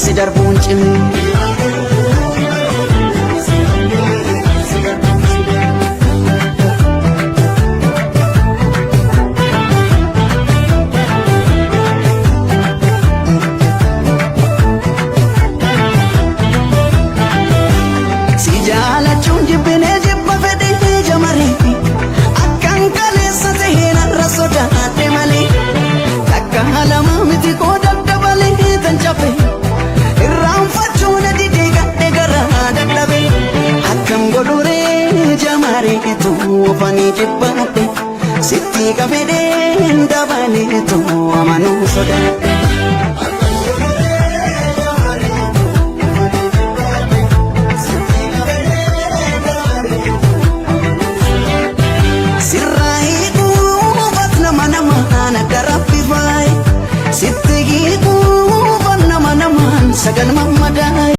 si darbuun cimu. Fani jibbate sitti qabedeen dabaleetu amanuu sodaate. Sirraa hiikuufat nama namaan akka raffifaaye sitti hiikuufat nama namaan sagal mammadaay.